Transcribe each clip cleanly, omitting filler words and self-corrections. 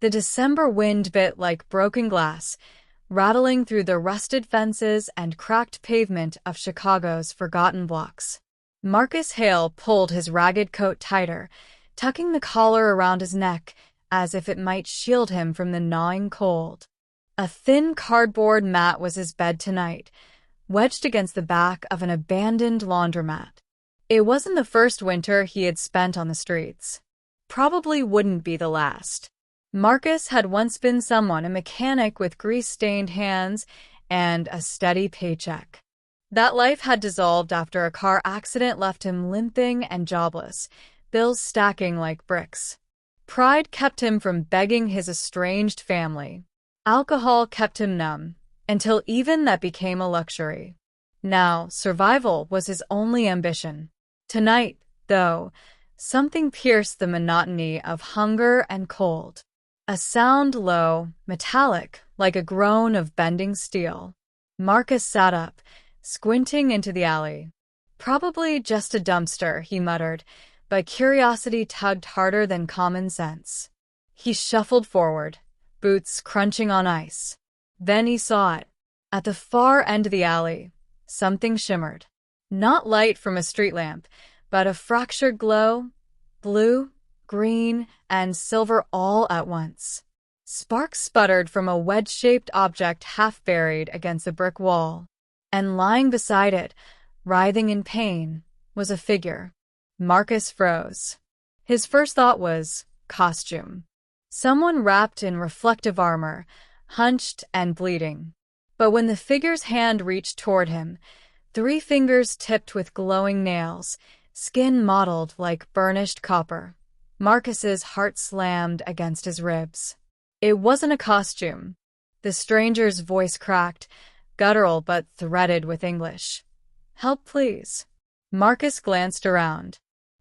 The December wind bit like broken glass, rattling through the rusted fences and cracked pavement of Chicago's forgotten blocks. Marcus Hale pulled his ragged coat tighter, tucking the collar around his neck as if it might shield him from the gnawing cold. A thin cardboard mat was his bed tonight, wedged against the back of an abandoned laundromat. It wasn't the first winter he had spent on the streets. Probably wouldn't be the last. Marcus had once been someone, a mechanic with grease-stained hands and a steady paycheck. That life had dissolved after a car accident left him limping and jobless, bills stacking like bricks. Pride kept him from begging his estranged family. Alcohol kept him numb, until even that became a luxury. Now, survival was his only ambition. Tonight, though, something pierced the monotony of hunger and cold. A sound low, metallic, like a groan of bending steel. Marcus sat up, squinting into the alley. Probably just a dumpster, he muttered, but curiosity tugged harder than common sense. He shuffled forward, boots crunching on ice. Then he saw it. At the far end of the alley, something shimmered. Not light from a street lamp, but a fractured glow, blue, green, and silver all at once. Sparks sputtered from a wedge-shaped object half buried against the brick wall. And lying beside it, writhing in pain, was a figure. Marcus froze. His first thought was costume. Someone wrapped in reflective armor, hunched and bleeding. But when the figure's hand reached toward him, 3 fingers tipped with glowing nails, skin mottled like burnished copper, Marcus's heart slammed against his ribs. It wasn't a costume. The stranger's voice cracked, guttural but threaded with English. "Help, please." Marcus glanced around.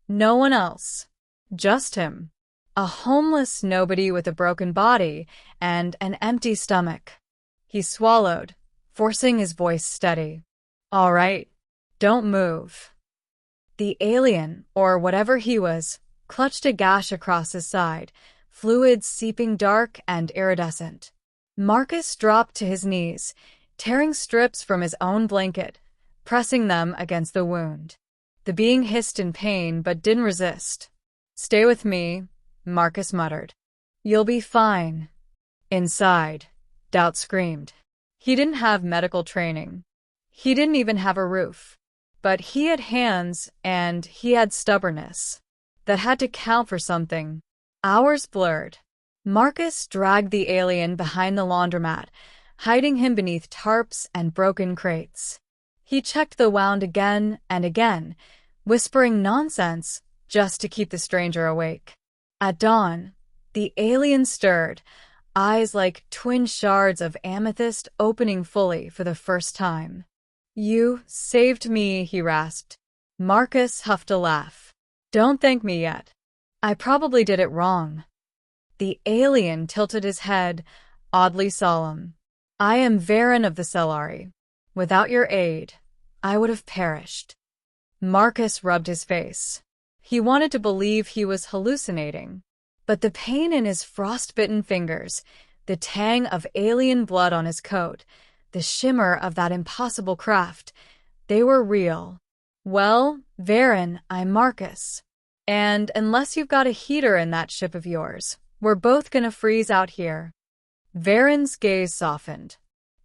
No one else. Just him. A homeless nobody with a broken body and an empty stomach. He swallowed, forcing his voice steady. "All right, don't move." The alien, or whatever he was, clutched a gash across his side, fluid seeping dark and iridescent. Marcus dropped to his knees, tearing strips from his own blanket, pressing them against the wound. The being hissed in pain but didn't resist. "Stay with me," Marcus muttered. "You'll be fine." Inside, doubt screamed. He didn't have medical training. He didn't even have a roof. But he had hands, and he had stubbornness. That had to count for something. Hours blurred. Marcus dragged the alien behind the laundromat, hiding him beneath tarps and broken crates. He checked the wound again and again, whispering nonsense just to keep the stranger awake. At dawn, the alien stirred, eyes like twin shards of amethyst opening fully for the first time. "You saved me," he rasped. Marcus huffed a laugh. "Don't thank me yet. I probably did it wrong." The alien tilted his head, oddly solemn. "I am Varen of the Cellari. Without your aid, I would have perished." Marcus rubbed his face. He wanted to believe he was hallucinating. But the pain in his frostbitten fingers, the tang of alien blood on his coat, the shimmer of that impossible craft, they were real. "Well, Varen, I'm Marcus. And unless you've got a heater in that ship of yours, we're both gonna freeze out here." Varen's gaze softened.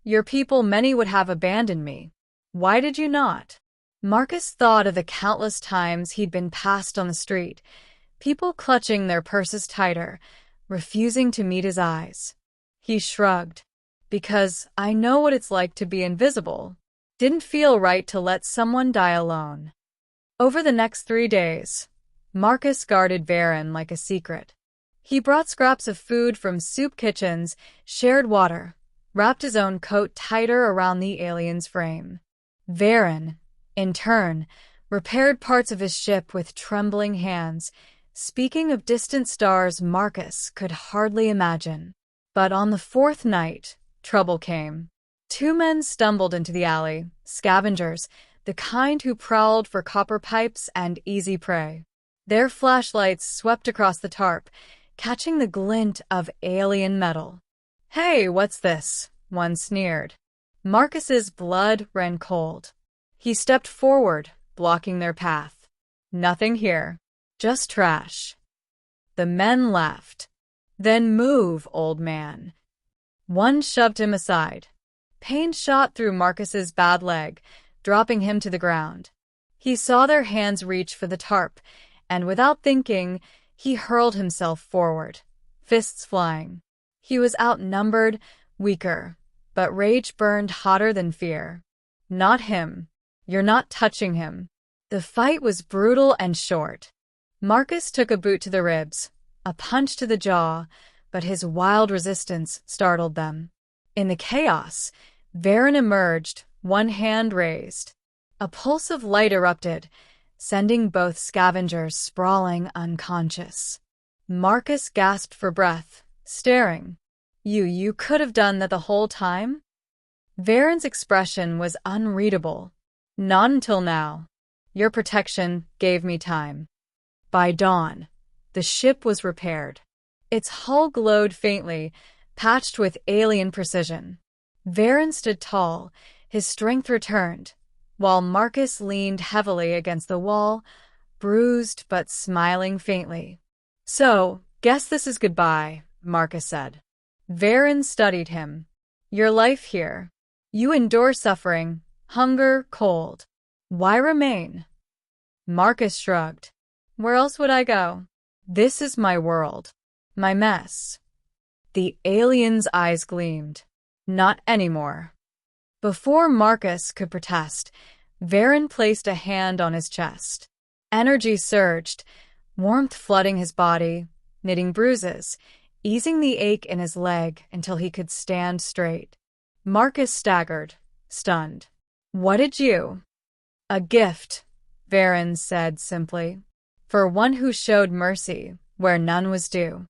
"Your people, many would have abandoned me. Why did you not?" Marcus thought of the countless times he'd been passed on the street, people clutching their purses tighter, refusing to meet his eyes. He shrugged. "Because I know what it's like to be invisible. Didn't feel right to let someone die alone." Over the next 3 days, Marcus guarded Varen like a secret. He brought scraps of food from soup kitchens, shared water, wrapped his own coat tighter around the alien's frame. Varen, in turn, repaired parts of his ship with trembling hands, speaking of distant stars Marcus could hardly imagine. But on the 4th night, trouble came. 2 men stumbled into the alley, scavengers, the kind who prowled for copper pipes and easy prey. Their flashlights swept across the tarp, catching the glint of alien metal. "Hey, what's this?" one sneered. Marcus's blood ran cold. He stepped forward, blocking their path. "Nothing here. Just trash." The men laughed. "Then move, old man." One shoved him aside. Pain shot through Marcus's bad leg, dropping him to the ground. He saw their hands reach for the tarp, and without thinking, he hurled himself forward, fists flying. He was outnumbered, weaker, but rage burned hotter than fear. "Not him. You're not touching him." The fight was brutal and short. Marcus took a boot to the ribs, a punch to the jaw, but his wild resistance startled them. In the chaos, Varen emerged, one hand raised. A pulse of light erupted, sending both scavengers sprawling unconscious. Marcus gasped for breath, staring. You could have done that the whole time?" Varen's expression was unreadable. "Not until now. Your protection gave me time." By dawn, the ship was repaired. Its hull glowed faintly, patched with alien precision. Varen stood tall, his strength returned, while Marcus leaned heavily against the wall, bruised but smiling faintly. "So, guess this is goodbye," Marcus said. Varen studied him. "Your life here. You endure suffering, hunger, cold. Why remain?" Marcus shrugged. "Where else would I go? This is my world. My mess." The alien's eyes gleamed. "Not anymore." Before Marcus could protest, Varen placed a hand on his chest. Energy surged, warmth flooding his body, knitting bruises, easing the ache in his leg until he could stand straight. Marcus staggered, stunned. "What did you?" "A gift," Varen said simply, "for one who showed mercy where none was due."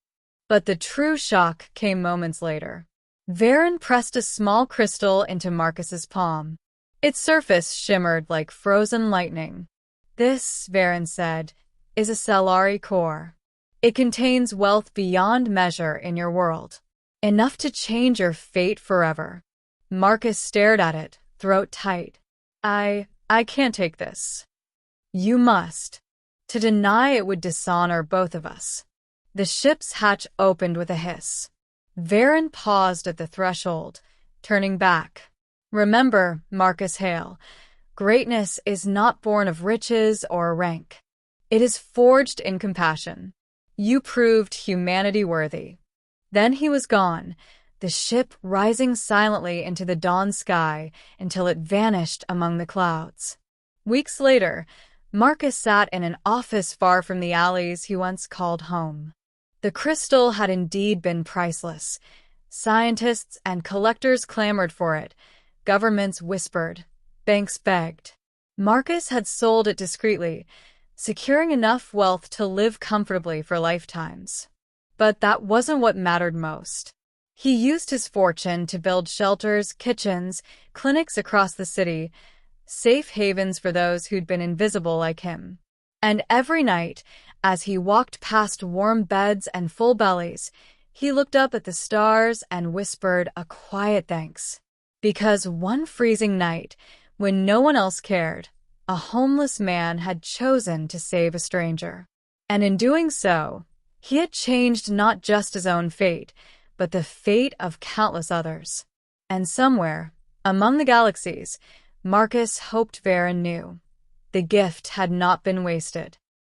But the true shock came moments later. Varen pressed a small crystal into Marcus's palm. Its surface shimmered like frozen lightning. "This," Varen said, "is a Cellari core. It contains wealth beyond measure in your world, enough to change your fate forever." Marcus stared at it, throat tight. I can't take this." "You must. To deny it would dishonor both of us." The ship's hatch opened with a hiss. Varen paused at the threshold, turning back. "Remember, Marcus Hale, greatness is not born of riches or rank. It is forged in compassion. You proved humanity worthy." Then he was gone, the ship rising silently into the dawn sky until it vanished among the clouds. Weeks later, Marcus sat in an office far from the alleys he once called home. The crystal had indeed been priceless. Scientists and collectors clamored for it. Governments whispered. Banks begged. Marcus had sold it discreetly, securing enough wealth to live comfortably for lifetimes. But that wasn't what mattered most. He used his fortune to build shelters, kitchens, clinics across the city, safe havens for those who'd been invisible like him. And every night, as he walked past warm beds and full bellies, he looked up at the stars and whispered a quiet thanks. Because one freezing night, when no one else cared, a homeless man had chosen to save a stranger. And in doing so, he had changed not just his own fate, but the fate of countless others. And somewhere, among the galaxies, Marcus hoped Varen knew. The gift had not been wasted.